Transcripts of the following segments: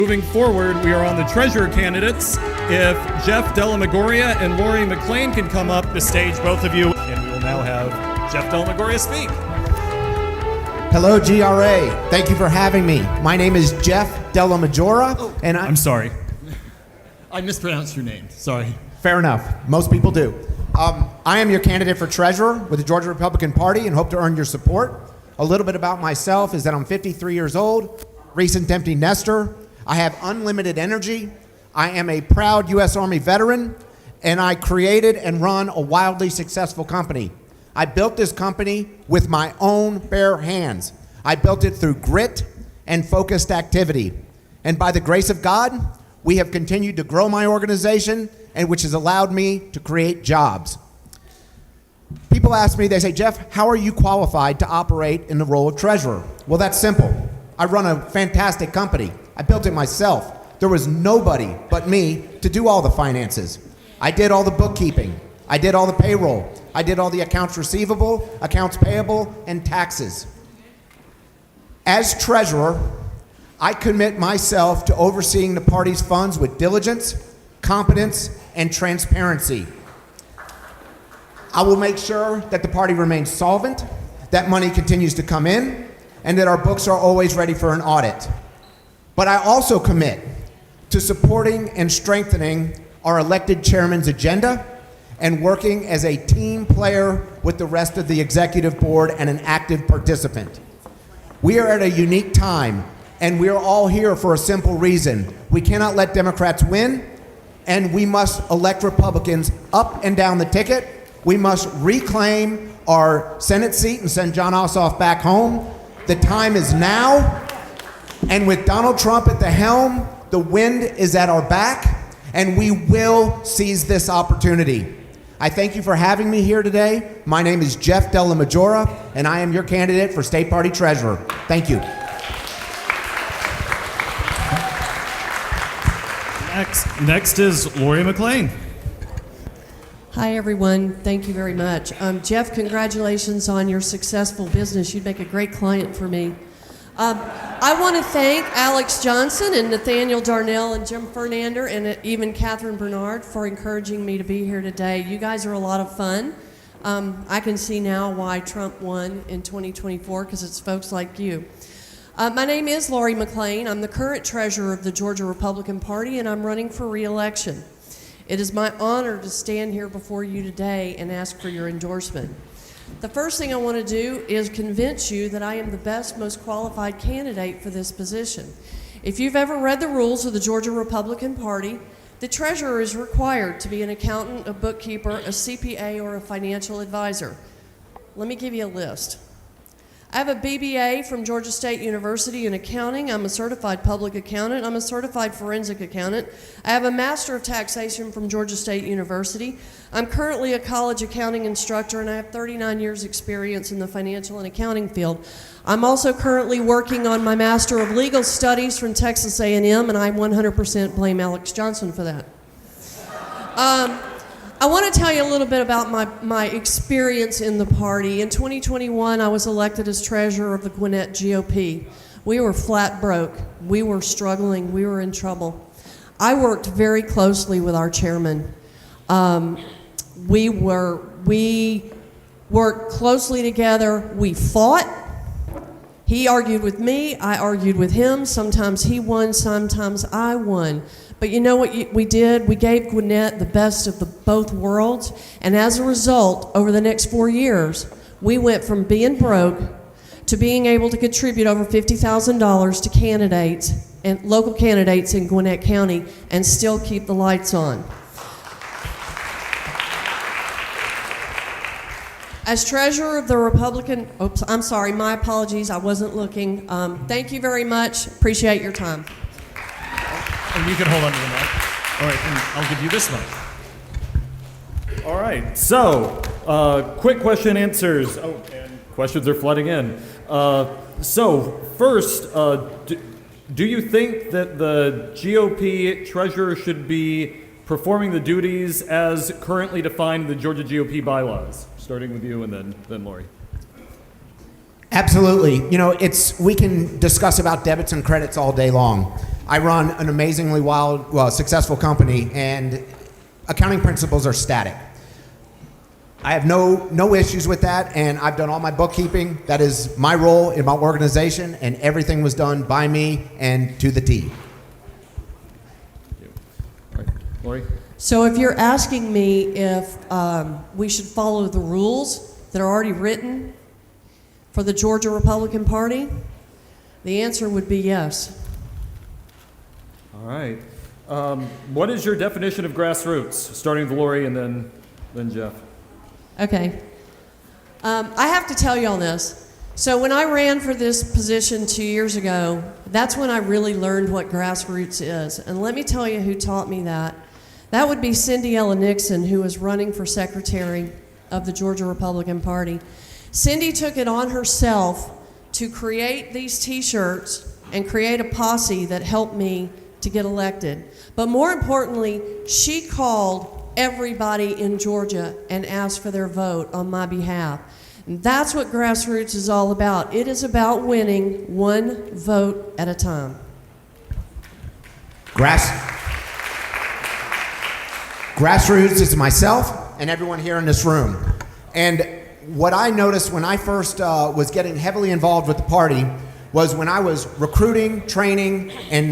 Moving forward, we are on the treasurer candidates. If Jeff DellaMaggiora and Laurie McClain can come up the stage, both of you, and we will now have Jeff DellaMaggiora speak. Hello, GRA. Thank you for having me. My name is Jeff DellaMaggiora, and I'm sorry. I mispronounced your name. Sorry. Fair enough. Most people do. I am your candidate for treasurer with the Georgia Republican Party and hope to earn your support. A little bit about myself is that I'm 53 years old, recent empty nester. I have unlimited energy. I am a proud U.S. Army veteran, and I created and run a wildly successful company. I built this company with my own bare hands. I built it through grit and focused activity. And by the grace of God, we have continued to grow my organization, and which has allowed me to create jobs. People ask me, they say, Jeff, how are you qualified to operate in the role of treasurer? Well, that's simple. I run a fantastic company. I built it myself. There was nobody but me to do all the finances. I did all the bookkeeping. I did all the payroll. I did all the accounts receivable, accounts payable, and taxes. As treasurer, I commit myself to overseeing the party's funds with diligence, competence, and transparency. I will make sure that the party remains solvent, that money continues to come in, and that our books are always ready for an audit. But I also commit to supporting and strengthening our elected chairman's agenda and working as a team player with the rest of the executive board and an active participant. We are at a unique time, and we are all here for a simple reason. We cannot let Democrats win, and we must elect Republicans up and down the ticket. We must reclaim our Senate seat and send John Ossoff back home. The time is now. And with Donald Trump at the helm, the wind is at our back, and we will seize this opportunity. I thank you for having me here today. My name is Jeff DellaMaggiora, and I am your candidate for State Party Treasurer. Thank you. Next is Laurie McClain. Hi, everyone. Thank you very much. Jeff, congratulations on your successful business. You'd make a great client for me. I want to thank Alex Johnson and Nathaniel Darnell and Jim Fernander and even Catherine Bernard for encouraging me to be here today. You guys are a lot of fun. I can see now why Trump won in 2024, because it's folks like you. My name is Laurie McClain. I'm the current treasurer of the Georgia Republican Party, and I'm running for re-election. It is my honor to stand here before you today and ask for your endorsement. The first thing I want to do is convince you that I am the best, most qualified candidate for this position. If you've ever read the rules of the Georgia Republican Party, the treasurer is required to be an accountant, a bookkeeper, a CPA, or a financial advisor. Let me give you a list. I have a BBA from Georgia State University in accounting. I'm a certified public accountant. I'm a certified forensic accountant. I have a Master of Taxation from Georgia State University. I'm currently a college accounting instructor, and I have 39 years experience in the financial and accounting field. I'm also currently working on my Master of Legal Studies from Texas A&M, and I 100% blame Alex Johnson for that. I want to tell you a little bit about my experience in the party. In 2021, I was elected as treasurer of the Gwinnett GOP. We were flat broke. We were struggling. We were in trouble. I worked very closely with our chairman. We worked closely together. We fought. He argued with me. I argued with him. Sometimes he won. Sometimes I won. But you know what we did? We gave Gwinnett the best of both worlds. And as a result, over the next 4 years, we went from being broke to being able to contribute over $50,000 to candidates and local candidates in Gwinnett County and still keep the lights on. As treasurer of the Republican, my apologies, I wasn't looking. Thank you very much. Appreciate your time. And you can hold on to the mic. All right, and I'll give you this one. All right, so quick question answers. Oh, and questions are flooding in. So first, do you think that the GOP treasurer should be performing the duties as currently defined in the Georgia GOP bylaws? Starting with you and then Laurie. Absolutely. You know, we can discuss about debits and credits all day long. I run an amazingly successful company, and accounting principles are static. I have no issues with that, and I've done all my bookkeeping. That is my role in my organization, and everything was done by me and to the T. All right, Laurie? So if you're asking me if we should follow the rules that are already written for the Georgia Republican Party, the answer would be yes. All right. What is your definition of grassroots? Starting with Laurie and then Jeff. Okay. I have to tell you all this. So when I ran for this position 2 years ago, that's when I really learned what grassroots is. And let me tell you who taught me that. That would be Cindy Ella Nixon, who was running for secretary of the Georgia Republican Party. Cindy took it on herself to create these T-shirts and create a posse that helped me to get elected. But more importantly, she called everybody in Georgia and asked for their vote on my behalf. And that's what grassroots is all about. It is about winning one vote at a time. Grassroots is myself and everyone here in this room. And what I noticed when I first was getting heavily involved with the party was when I was recruiting, training, and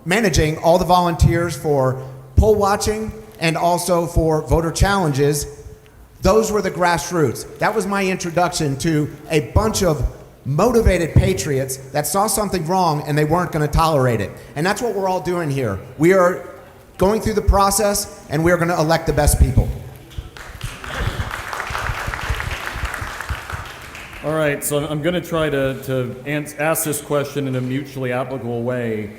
managing all the volunteers for poll watching and also for voter challenges. Those were the grassroots. That was my introduction to a bunch of motivated patriots that saw something wrong and they weren't going to tolerate it. And that's what we're all doing here. We are going through the process and we are going to elect the best people. All right, so I'm going to try to ask this question in a mutually applicable way.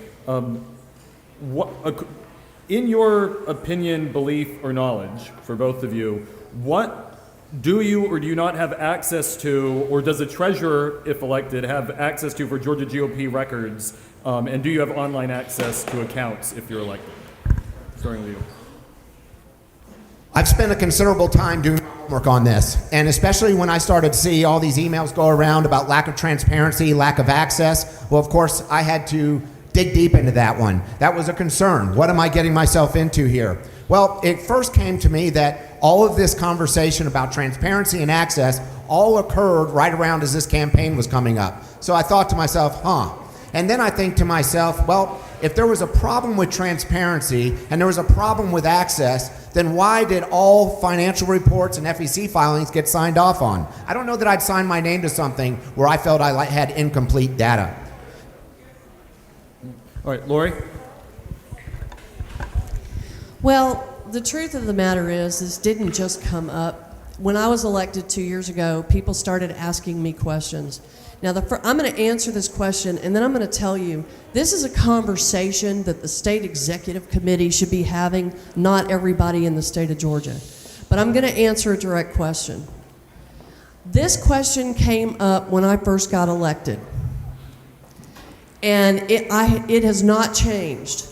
In your opinion, belief, or knowledge, for both of you, what do you or do you not have access to, or does the treasurer, if elected, have access to for Georgia GOP records? And do you have online access to accounts if you're elected? Starting with you. I've spent a considerable time doing homework on this, and especially when I started to see all these emails go around about lack of transparency, lack of access, well, of course, I had to dig deep into that one. That was a concern. What am I getting myself into here? Well, it first came to me that all of this conversation about transparency and access all occurred right around as this campaign was coming up. So I thought to myself, And then I think to myself, well, if there was a problem with transparency and there was a problem with access, then why did all financial reports and FEC filings get signed off on? I don't know that I'd sign my name to something where I felt I had incomplete data. All right, Laurie? Well, the truth of the matter is, this didn't just come up. When I was elected 2 years ago, people started asking me questions. Now, I'm going to answer this question, and then I'm going to tell you, this is a conversation that the state executive committee should be having, not everybody in the state of Georgia. But I'm going to answer a direct question. This question came up when I first got elected, and it has not changed.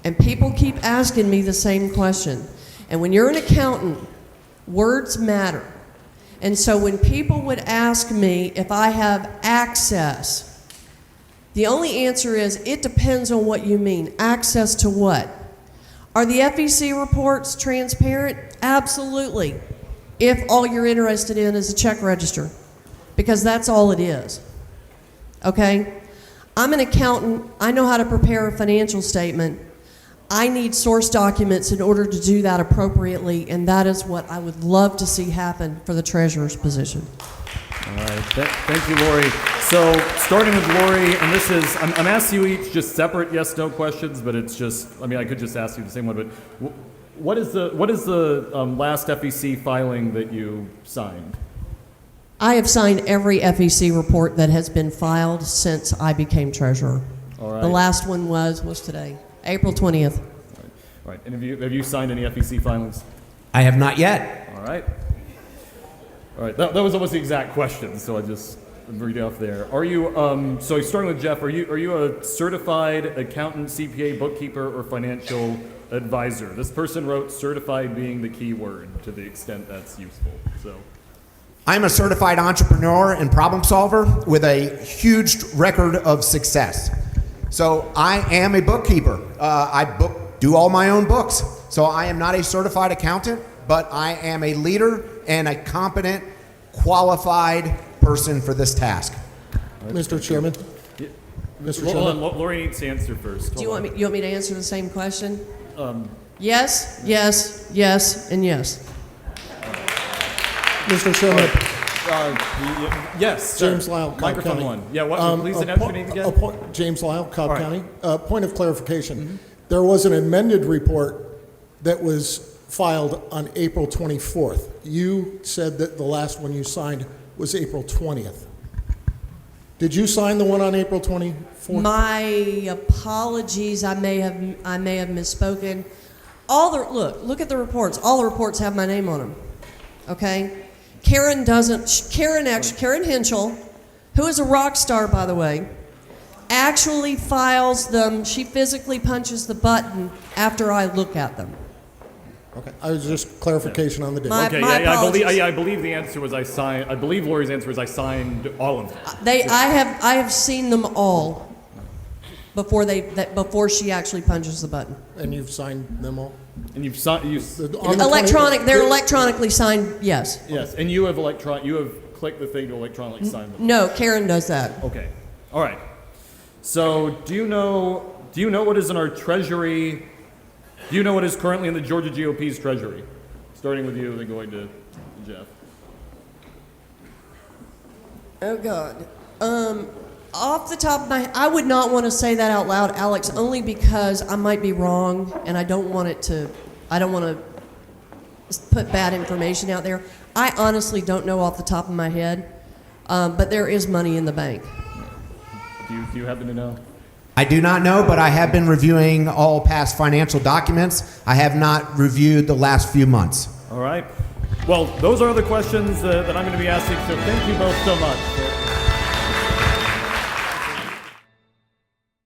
And people keep asking me the same question. And when you're an accountant, words matter. And so when people would ask me if I have access, the only answer is it depends on what you mean. Access to what? Are the FEC reports transparent? Absolutely. If all you're interested in is a check register, because that's all it is. Okay? I'm an accountant. I know how to prepare a financial statement. I need source documents in order to do that appropriately, and that is what I would love to see happen for the treasurer's position. All right, thank you, Laurie. So, starting with Laurie, and this is, I'm asking you each just separate yes/no questions, but it's just, I mean, I could just ask you the same one, but what is the last FEC filing that you signed? I have signed every FEC report that has been filed since I became treasurer. All right. The last one was today? April 20th. All right. And have you signed any FEC filings? I have not yet. All right. All right. That was almost the exact question, so I just read off there. Are you so starting with Jeff? Are you a certified accountant, CPA, bookkeeper, or financial advisor? This person wrote certified being the key word to the extent that's useful. So. I'm a certified entrepreneur and problem solver with a huge record of success. So I am a bookkeeper. Do all my own books. So I am not a certified accountant, but I am a leader and a competent, qualified person for this task. Mr. Chairman. Mr. Hold Chairman. on, Lori needs to answer first. Do you Hold want me? You want me to answer the same question? on. Yes, yes, yes, and yes. Mr. Chairman. Yes, sir. James Lyle, Cobb Microphone County. one. Yeah, what, please announce your name again. James Lyle, Cobb All right. County. Point of clarification. There was an amended report that was filed on April 24th. You said that the last one you signed was April 20th. Did you sign the one on April 24th? My apologies. I may have misspoken. Look at the reports. All the reports have my name on them. Okay. Karen Henschel, who is a rock star, by the way, actually files them. She physically punches the button after I look at them. Okay. I was just clarification on the date. Okay, My apologies. I believe the answer was I signed. I believe Lori's answer was I signed all of them. I have seen them all before she actually punches the button. And you've signed them all? And you've signed. On the They're electronically signed. Yes. Yes, and you have clicked the thing to electronically sign them. No, Karen does that. Okay, all right. So do you know what is in our treasury? Do you know what is currently in the Georgia GOP's treasury? Starting with you, then going to Jeff. Oh God. Off the top of my head, I would not want to say that out loud, Alex, only because I might be wrong, and I don't want to put bad information out there. I honestly don't know off the top of my head, but there is money in the bank. Do you happen to know? I do not know, but I have been reviewing all past financial documents. I have not reviewed the last few months. All right. Well, those are the questions that I'm going to be asking, so thank you both so much.